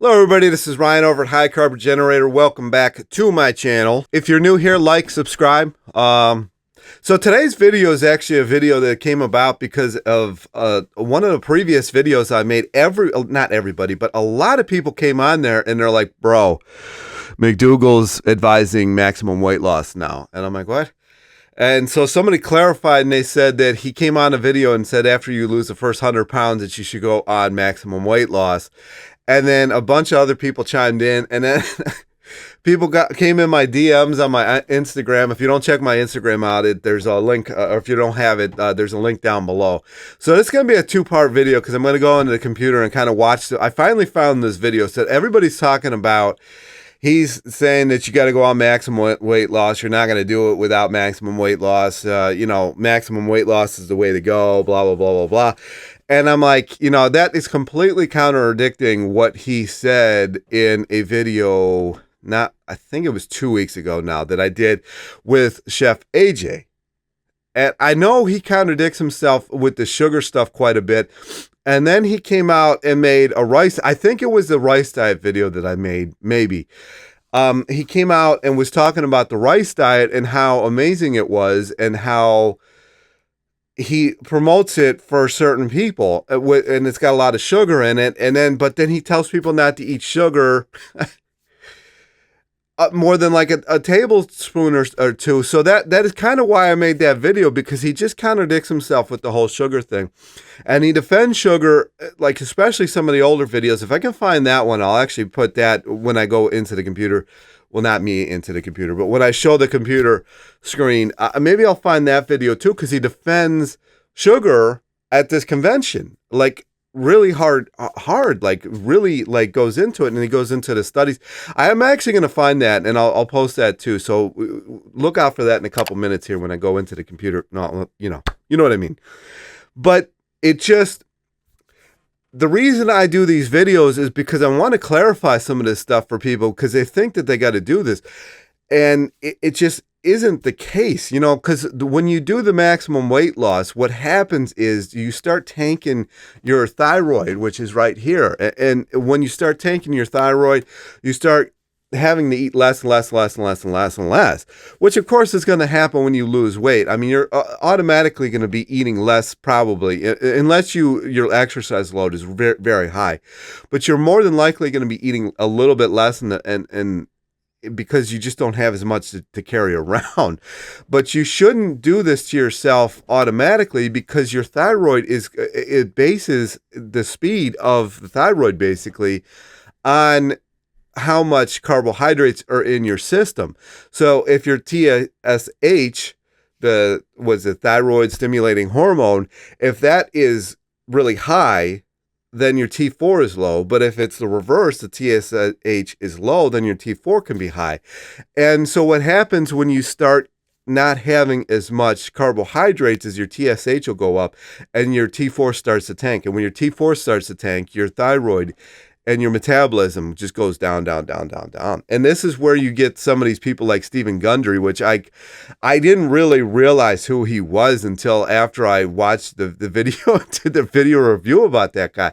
Hello everybody, this is Ryan over at High Carb Generator. Welcome back to my channel. If you're new here, like, subscribe. So today's video is actually a video that came about because of one of the previous videos I made. Not everybody, but a lot of people came on there and they're like, bro, McDougall's advising maximum weight loss now. And I'm like, what? And so somebody clarified and they said that he came on a video and said after you lose the first 100 pounds that you should go on maximum weight loss. And then a bunch of other people chimed in, and then people came in my DMs on my Instagram. If you don't check my Instagram out, there's a link, or if you don't have it, there's a link down below. So it's going to be a two-part video because I'm going to go into the computer and kind of watch. I finally found this video. So everybody's talking about, he's saying that you got to go on maximum weight loss. You're not going to do it without maximum weight loss. Maximum weight loss is the way to go, blah, blah, blah, blah, blah. And I'm like, that is completely contradicting what he said in a video, I think it was 2 weeks ago now, that I did with Chef AJ. And I know he contradicts himself with the sugar stuff quite a bit. And then he came out and made I think it was the rice diet video that I made, maybe. He came out and was talking about the rice diet and how amazing it was and how he promotes it for certain people, and it's got a lot of sugar in it. But then he tells people not to eat sugar more than like a tablespoon or two. So that is kind of why I made that video, because he just contradicts himself with the whole sugar thing. And he defends sugar, like especially some of the older videos. If I can find that one, I'll actually put that when I go into the computer. Well, not me into the computer, but when I show the computer screen, maybe I'll find that video too, because he defends sugar at this convention, like really hard, like really like goes into it, and he goes into the studies. I am actually going to find that, and I'll post that too. So look out for that in a couple minutes here when I go into the computer. No, you know what I mean. But it just. The reason I do these videos is because I want to clarify some of this stuff for people, because they think that they got to do this. And it just isn't the case, because when you do the maximum weight loss, what happens is you start tanking your thyroid, which is right here. And when you start tanking your thyroid, you start having to eat less and less and less and less and less and less, which of course is going to happen when you lose weight. I mean, you're automatically going to be eating less, probably, unless your exercise load is very, very high, but you're more than likely going to be eating a little bit less, and because you just don't have as much to carry around. But you shouldn't do this to yourself automatically, because your thyroid it bases the speed of the thyroid basically on how much carbohydrates are in your system. So if your TSH, the thyroid stimulating hormone, if that is really high, then your T4 is low. But if it's the reverse, the TSH is low, then your T4 can be high. And so what happens when you start not having as much carbohydrates, is your TSH will go up and your T4 starts to tank. And when your T4 starts to tank, your thyroid and your metabolism just goes down, down, down, down, down. And this is where you get some of these people like Stephen Gundry, which I didn't really realize who he was until after I watched the video, did the video review about that guy.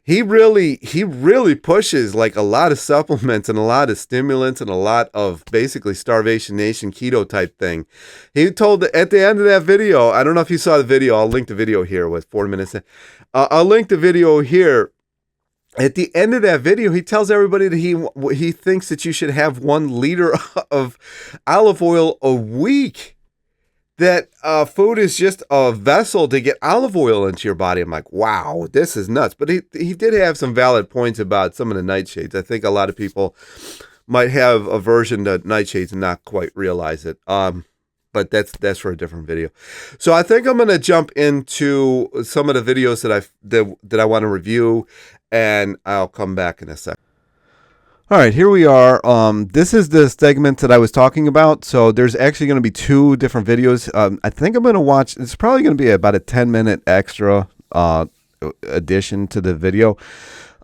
He really pushes like a lot of supplements and a lot of stimulants and a lot of basically Starvation Nation keto type thing. He told at the end of that video, I don't know if you saw the video, I'll link the video here with 4 minutes. I'll link the video here. At the end of that video, he tells everybody that he thinks that you should have 1 liter of olive oil a week. That food is just a vessel to get olive oil into your body. I'm like, wow, this is nuts. But he did have some valid points about some of the nightshades. I think a lot of people might have aversion to nightshades and not quite realize it. But that's for a different video. So I think I'm going to jump into some of the videos that I want to review, and I'll come back in a second. All right, here we are. This is the segment that I was talking about. So there's actually going to be 2 different videos. I think I'm going to watch. It's probably going to be about a 10-minute extra addition to the video.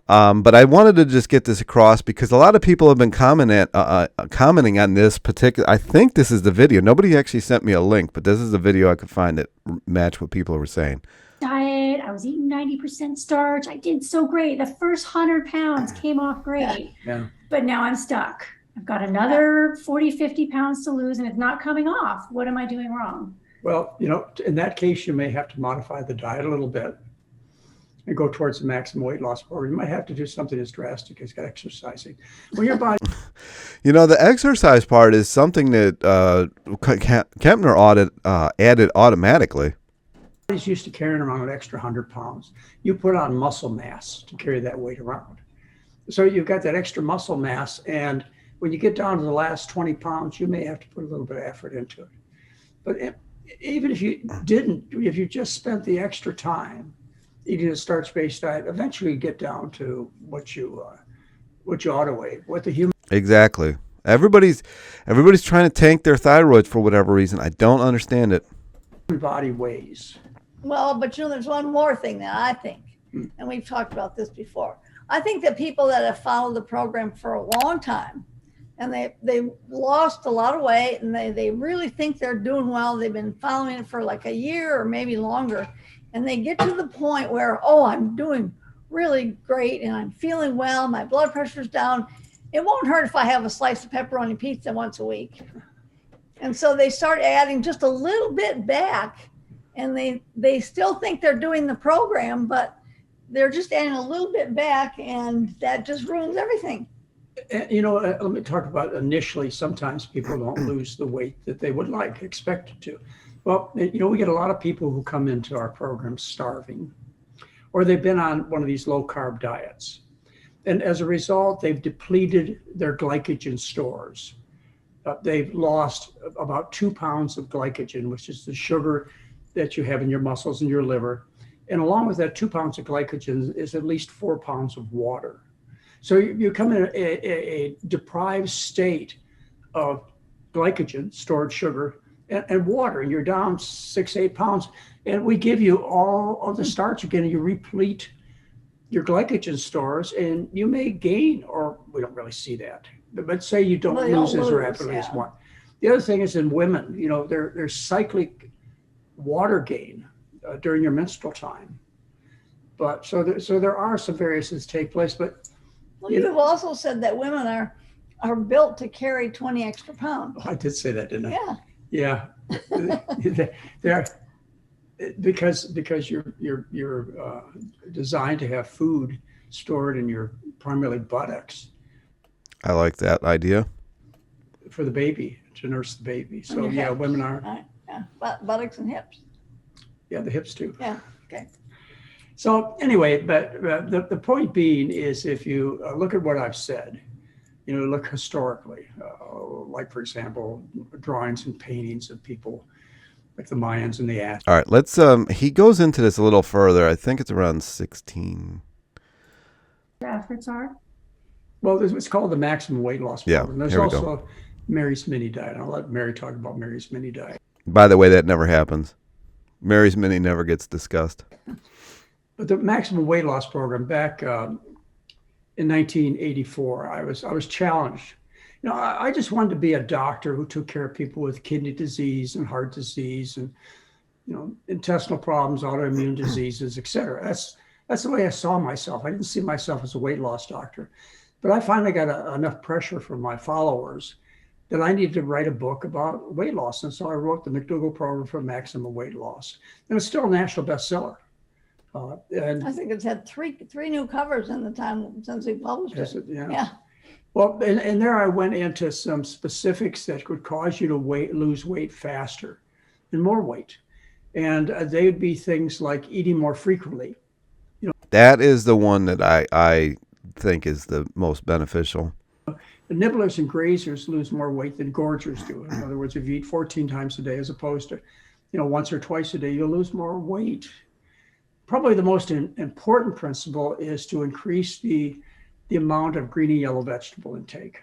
But I wanted to just get this across because a lot of people have been commenting on this particular. I think this is the video. Nobody actually sent me a link, but this is the video I could find that matched what people were saying. diet. I was eating 90% starch. I did so great. The first 100 pounds came off great. Yeah. But now I'm stuck. I've got another 40, 50 pounds to lose and it's not coming off. What am I doing wrong? Well, in that case, you may have to modify the diet a little bit and go towards the maximum weight loss program. You might have to do something as drastic as exercising. When your body The exercise part is something that Kempner added automatically. is used to carrying around an extra 100 pounds, you put on muscle mass to carry that weight around. So you've got that extra muscle mass, and when you get down to the last 20 pounds, you may have to put a little bit of effort into it. But even if you didn't, if you just spent the extra time eating a starch-based diet, eventually you get down to what you ought to weigh, what the human. Exactly. Everybody's trying to tank their thyroid for whatever reason. I don't understand it. Body weighs. Well, but there's one more thing that I think, and we've talked about this before. I think that people that have followed the program for a long time, and they lost a lot of weight, and they really think they're doing well. They've been following it for like a year or maybe longer, and they get to the point where, oh, I'm doing really great, and I'm feeling well. My blood pressure's down. It won't hurt if I have a slice of pepperoni pizza once a week. And so they start adding just a little bit back, and they still think they're doing the program, but they're just adding a little bit back, and that just ruins everything. Let me talk about initially, sometimes people don't lose the weight that they would expected to. Well, we get a lot of people who come into our program starving, or they've been on one of these low carb diets. And as a result, they've depleted their glycogen stores. They've lost about 2 pounds of glycogen, which is the sugar that you have in your muscles and your liver. And along with that 2 pounds of glycogen is at least 4 pounds of water. So you come in a deprived state of glycogen, stored sugar, and water, and you're down 6, 8 pounds. And we give you all of the starch again, and you replete your glycogen stores, and you may gain, or we don't really see that, but say you don't lose as rapidly as one. The other thing is in women, there's cyclic water gain during your menstrual time. But so there are some variations take place, but you've also said that women are built to carry 20 extra pounds. I did say that, didn't I? Yeah. Yeah. They're because you're designed to have food stored in your primarily buttocks. I like that idea. For the baby, to nurse the baby. So yeah, women are. Yeah, buttocks and hips. Yeah, the hips too. Yeah. Okay. So anyway, but the point being is, if you look at what I've said, look historically, like for example, drawings and paintings of people like the Mayans and the Aztecs. All right, let's. He goes into this a little further. I think it's around 16. Efforts are. Well, it's called the maximum weight loss program. Yeah, There's here we also go. Mary's mini diet. I'll let Mary talk about Mary's mini diet. By the way, that never happens. Mary's mini never gets discussed. But the maximum weight loss program back in 1984, I was challenged. I just wanted to be a doctor who took care of people with kidney disease and heart disease and intestinal problems, autoimmune diseases, et cetera. That's the way I saw myself. I didn't see myself as a weight loss doctor. But I finally got enough pressure from my followers that I needed to write a book about weight loss. And so I wrote the McDougall Program for Maximum Weight Loss. And it's still a national bestseller. And I think it's had three new covers in the time since we published it. Yeah. Well, and there I went into some specifics that could cause you to lose weight faster and more weight. And they would be things like eating more frequently. That is the one that I think is the most beneficial. The nibblers and grazers lose more weight than gorgers do. In other words, if you eat 14 times a day as opposed to, once or twice a day, you'll lose more weight. Probably the most important principle is to increase the amount of green and yellow vegetable intake.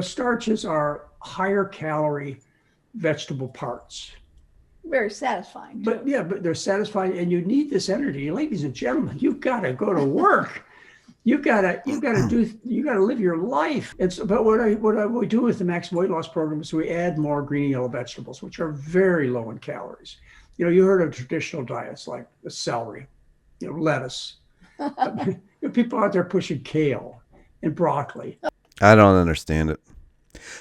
Starches are higher calorie vegetable parts. Very satisfying. But they're satisfying, and you need this energy. Ladies and gentlemen, you've got to go to work. You gotta live your life. But what we do with the Maximum Weight Loss Program is we add more green and yellow vegetables, which are very low in calories. You know, you heard of traditional diets like the celery, you know, lettuce. You know, people out there pushing kale and broccoli. I don't understand it.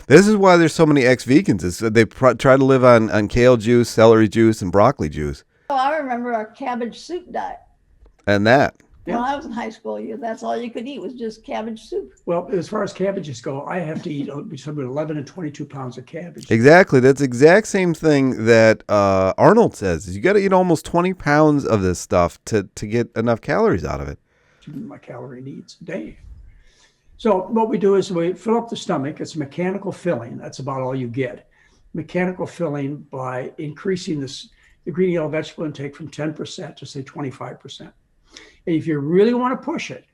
This is why there's so many ex-vegans. Is that they try to live on kale juice, celery juice, and broccoli juice. Oh, I remember our cabbage soup diet. And that. Yeah. When I was in high school, that's all you could eat was just cabbage soup. Well, as far as cabbages go, I have to eat between 11 and 22 pounds of cabbage. Exactly. That's the exact same thing that Arnold says. You got to eat almost 20 pounds of this stuff to get enough calories out of it. My calorie needs a day. So what we do is we fill up the stomach. It's mechanical filling. That's about all you get. Mechanical filling by increasing the green yellow vegetable intake from 10% to say 25%. And if you really want to push it,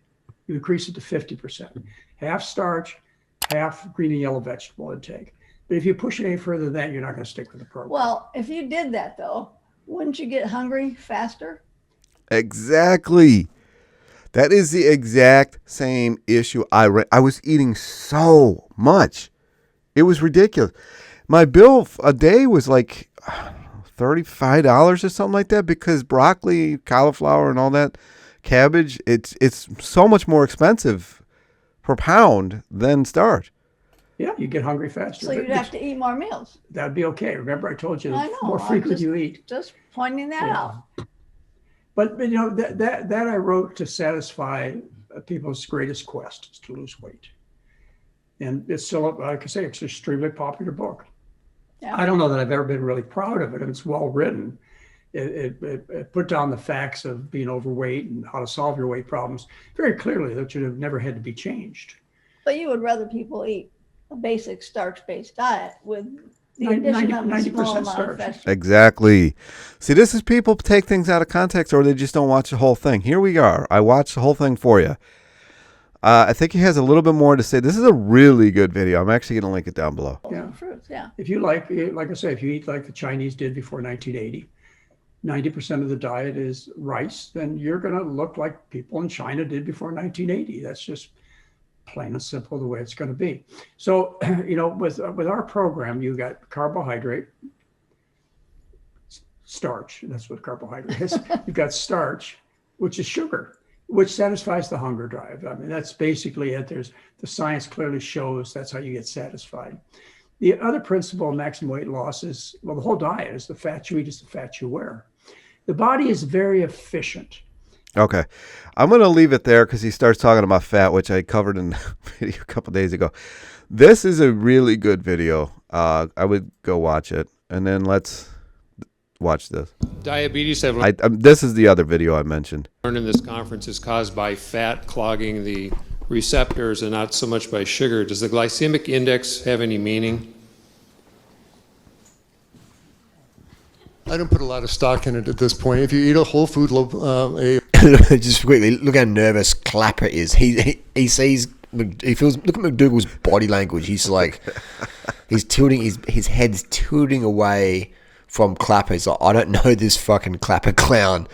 you increase it to 50%. Half starch, half green and yellow vegetable intake. But if you push it any further than that, you're not going to stick with the program. Well, if you did that though, wouldn't you get hungry faster? Exactly. That is the exact same issue. I was eating so much. It was ridiculous. My bill a day was like $35 or something like that because broccoli, cauliflower, and all that cabbage, it's so much more expensive per pound than starch. Yeah, you get hungry faster. So you'd have to eat more meals. That'd be okay. Remember, I told you I the know, more I'm frequent just- you eat. Just pointing that out. But you know that I wrote to satisfy people's greatest quest is to lose weight, and it's still, like I say, it's an extremely popular book. Yeah. I don't know that I've ever been really proud of it. It's well written. It put down the facts of being overweight and how to solve your weight problems very clearly that should have never had to be changed. But you would rather people eat a basic starch-based diet with the 90% addition of a small amount of starch. vegetables. Exactly. See, this is people take things out of context or they just don't watch the whole thing. Here we are. I watched the whole thing for you. I think he has a little bit more to say. This is a really good video. I'm actually going to link it down below. Yeah. Fruits, yeah. If you like I say, if you eat like the Chinese did before 1980, 90% of the diet is rice, then you're going to look like people in China did before 1980. That's just plain and simple the way it's going to be. So, you know, with our program, you got carbohydrate, starch. That's what carbohydrate is. You've got starch, which is sugar, which satisfies the hunger drive. I mean, that's basically it. The science clearly shows that's how you get satisfied. The other principle of maximum weight loss is, well, the whole diet is the fat you eat is the fat you wear. The body is very efficient. Okay. I'm going to leave it there because he starts talking about fat, which I covered in a video a couple days ago. This is a really good video. I would go watch it. And then let's watch this. Diabetes, This is the other video I mentioned. learned in this conference, is caused by fat clogging the receptors and not so much by sugar. Does the glycemic index have any meaning? I don't put a lot of stock in it at this point. If you eat a whole food, Just quickly, look how nervous Clapper is. He sees, he feels. Look at McDougall's body language. He's like, he's tilting. His head's tilting away from Clapper. He's like, I don't know this fucking Clapper clown.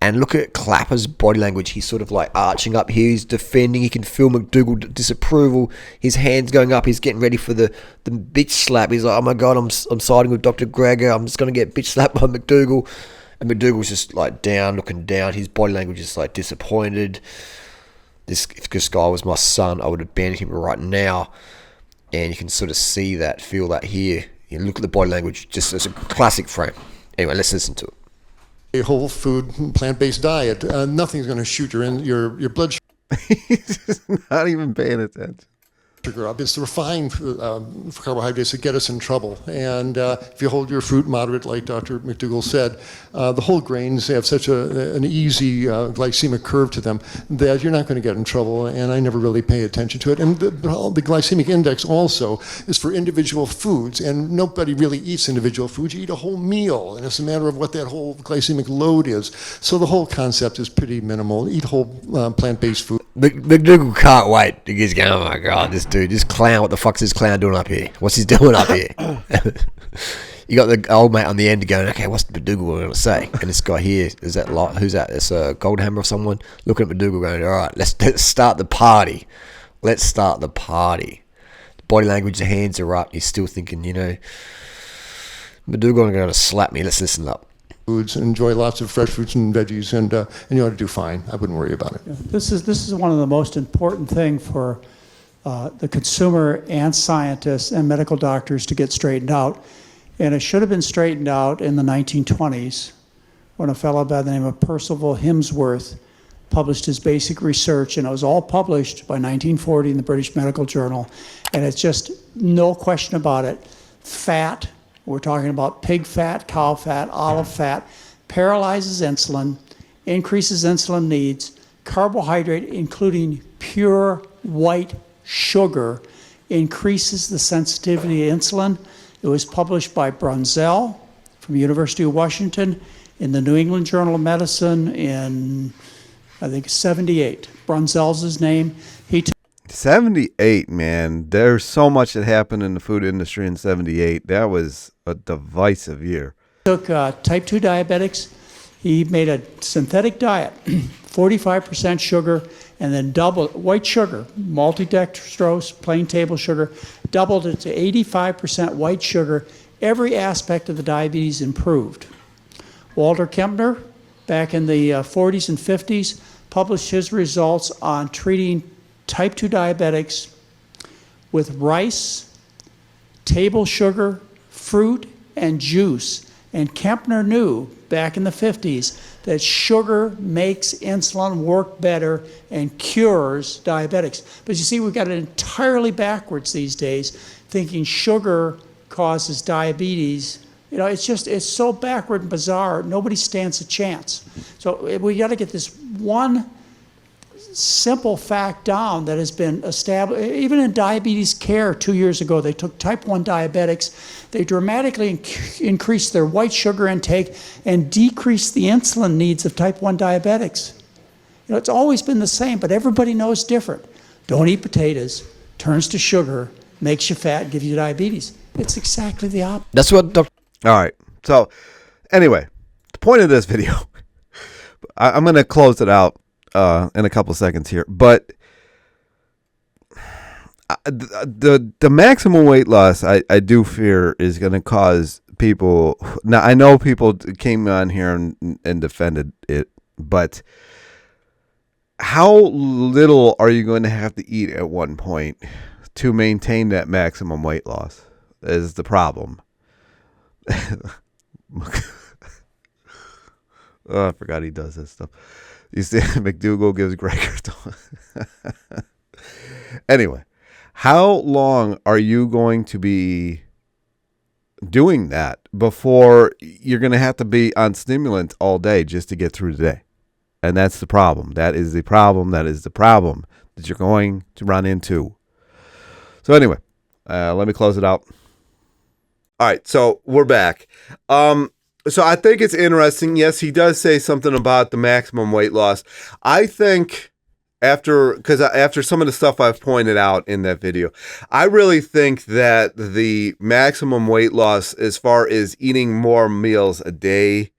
And look at Clapper's body language. He's sort of like arching up here. He's defending. He can feel McDougall disapproval. His hands going up. He's getting ready for the bitch slap. He's like, oh my God, I'm siding with Dr. Greger. I'm just going to get bitch slapped by McDougall. And McDougall's just like down, looking down. His body language is like disappointed. If this guy was my son, I would have banned him right now. And you can sort of see that, feel that here. You look at the body language, just as a classic frame. Anyway, let's listen to it. a whole food, plant-based diet, nothing's going to shoot your blood He's just not even paying attention. sugar up. It's the refined carbohydrates that get us in trouble. And if you hold your fruit moderate, like Dr. McDougall said, the whole grains have such an easy glycemic curve to them that you're not going to get in trouble. And I never really pay attention to it. And the glycemic index also is for individual foods. And nobody really eats individual foods. You eat a whole meal. And it's a matter of what that whole glycemic load is. So the whole concept is pretty minimal. Eat whole plant-based food. McDougall can't wait. He's going, oh my God, this clown, what the fuck's this clown doing up here? What's he doing up here? You got the old mate on the end going, okay, what's McDougall going to say? And this guy here, who's that? It's a Goldhammer or someone looking at McDougall going, all right, let's start the party. Let's start the party. The body language, the hands are up. You're still thinking, McDougall going to slap me. Let's listen up. foods and enjoy lots of fresh fruits and veggies, and you ought to do fine. I wouldn't worry about it. This is one of the most important thing for the consumer and scientists and medical doctors to get straightened out. And it should have been straightened out in the 1920s when a fellow by the name of Percival Himsworth published his basic research, and it was all published by 1940 in the British Medical Journal. And it's just no question about it. Fat, we're talking about pig fat, cow fat, olive fat, paralyzes insulin, increases insulin needs. Carbohydrate, including pure white sugar, increases the sensitivity to insulin. It was published by Brunzell from University of Washington in the New England Journal of Medicine in, I think, 78. Brunzell's his name. He 78, man. There's so much that happened in the food industry in 78. That was a divisive year. took type 2 diabetics. He made a synthetic diet, 45% sugar, and then doubled white sugar, maltodextrose, plain table sugar, doubled it to 85% white sugar. Every aspect of the diabetes improved. Walter Kempner, back in the 40s and 50s, published his results on treating type 2 diabetics with rice, table sugar, fruit, and juice. And Kempner knew back in the 50s that sugar makes insulin work better and cures diabetics. But you see, we've got it entirely backwards these days, thinking sugar causes diabetes. You know, it's so backward and bizarre, nobody stands a chance. So we got to get this one simple fact down that has been established. Even in diabetes care 2 years ago, they took type 1 diabetics, they dramatically increased their white sugar intake and decreased the insulin needs of type 1 diabetics. You know, it's always been the same, but everybody knows different. Don't eat potatoes, turns to sugar, makes you fat, gives you diabetes. It's exactly the opposite. That's what Dr. All right. So, anyway, the point of this video, I'm going to close it out in a couple of seconds here, but the maximum weight loss I do fear is going to cause people. Now, I know people came on here and defended it, but how little are you going to have to eat at one point to maintain that maximum weight loss is the problem. Oh, I forgot he does this stuff. You see, McDougall gives Gregor. Anyway, how long are you going to be doing that before you're going to have to be on stimulants all day just to get through the day? And that's the problem. That is the problem. That is the problem that you're going to run into. So anyway, let me close it out. All right, so we're back. So I think it's interesting. Yes, he does say something about the maximum weight loss. I think after some of the stuff I've pointed out in that video, I really think that the maximum weight loss as far as eating more meals a day,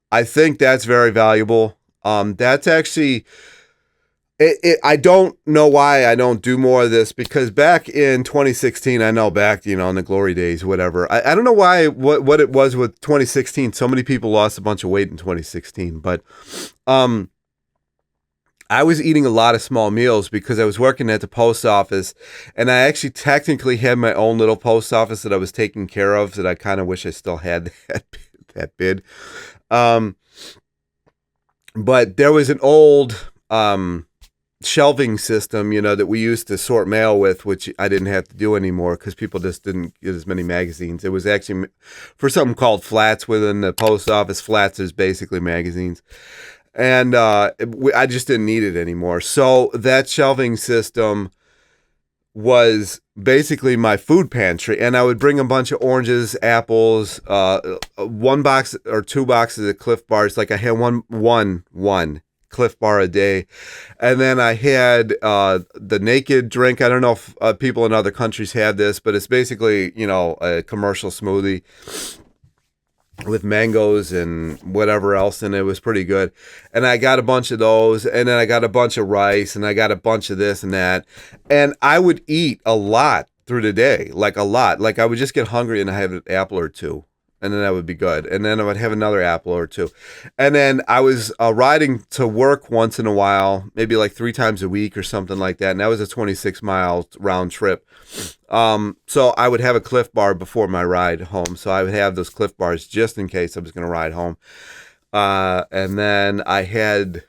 I think that's very valuable. That's actually... I don't know why I don't do more of this, because back in 2016, I know back, in the glory days, whatever. I don't know why, what it was with 2016. So many people lost a bunch of weight in 2016, but I was eating a lot of small meals because I was working at the post office, and I actually technically had my own little post office that I was taking care of, that I kind of wish I still had that bid. But there was an old... shelving system, that we used to sort mail with, which I didn't have to do anymore because people just didn't get as many magazines. It was actually for something called flats within the post office. Flats is basically magazines. And I just didn't need it anymore. So that shelving system was basically my food pantry. And I would bring a bunch of oranges, apples, 1 box or 2 boxes of Cliff Bars. Like I had one Cliff Bar a day. And then I had the naked drink. I don't know if people in other countries have this, but it's basically, a commercial smoothie with mangoes and whatever else, and it was pretty good. And I got a bunch of those, and then I got a bunch of rice, and I got a bunch of this and that. And I would eat a lot through the day, like a lot. Like I would just get hungry and I have an apple or two. and then that would be good. And then I would have another apple or two. And then I was riding to work once in a while, maybe like 3 times a week or something like that. And that was a 26-mile round trip. So I would have a Cliff Bar before my ride home. So I would have those Cliff Bars just in case I was going to ride home. And then I had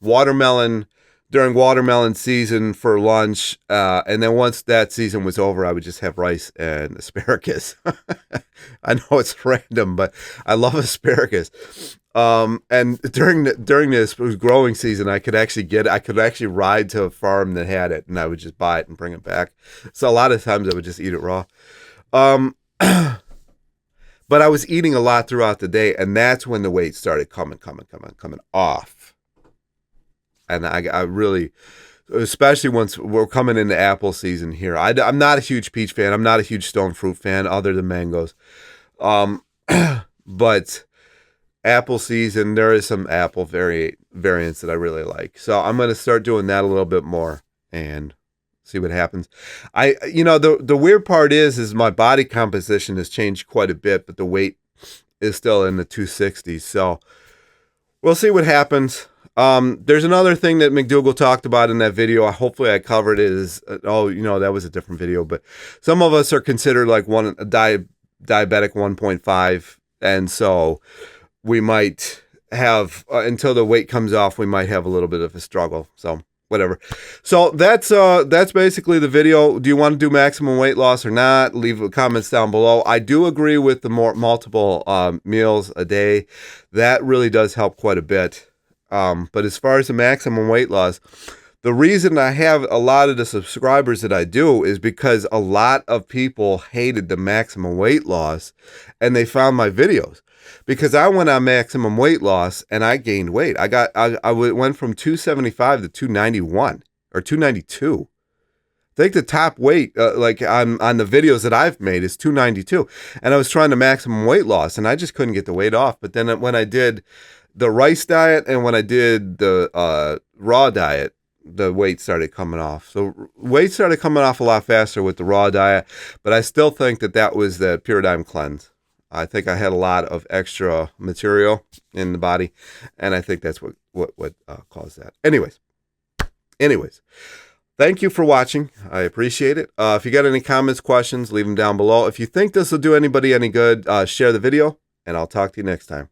watermelon during watermelon season for lunch. And then once that season was over, I would just have rice and asparagus. I know it's random, but I love asparagus. And during this growing season, I could actually ride to a farm that had it, and I would just buy it and bring it back. So a lot of times I would just eat it raw. But I was eating a lot throughout the day, and that's when the weight started coming off. And I really, especially once we're coming into apple season here. I'm not a huge peach fan. I'm not a huge stone fruit fan, other than mangoes. But apple season, there is some apple variants that I really like. So I'm going to start doing that a little bit more and see what happens. The weird part is my body composition has changed quite a bit, but the weight is still in the 260s. So we'll see what happens. There's another thing that McDougall talked about in that video. Hopefully I covered it that was a different video, but some of us are considered like diabetic 1.5. And so we might have, until the weight comes off, we might have a little bit of a struggle. So whatever. So that's basically the video. Do you want to do maximum weight loss or not? Leave comments down below. I do agree with the multiple meals a day. That really does help quite a bit. But as far as the maximum weight loss, the reason I have a lot of the subscribers that I do is because a lot of people hated the maximum weight loss and they found my videos. Because I went on maximum weight loss and I gained weight. I went from 275 to 291 or 292. I think the top weight, like on the videos that I've made, is 292. And I was trying to maximum weight loss and I just couldn't get the weight off. But then when I did the rice diet and when I did the raw diet, the weight started coming off. So weight started coming off a lot faster with the raw diet, but I still think that was the Paradigm Cleanse. I think I had a lot of extra material in the body, and I think that's what caused that. Anyways, thank you for watching. I appreciate it. If you got any comments, questions, leave them down below. If you think this will do anybody any good, share the video, and I'll talk to you next time.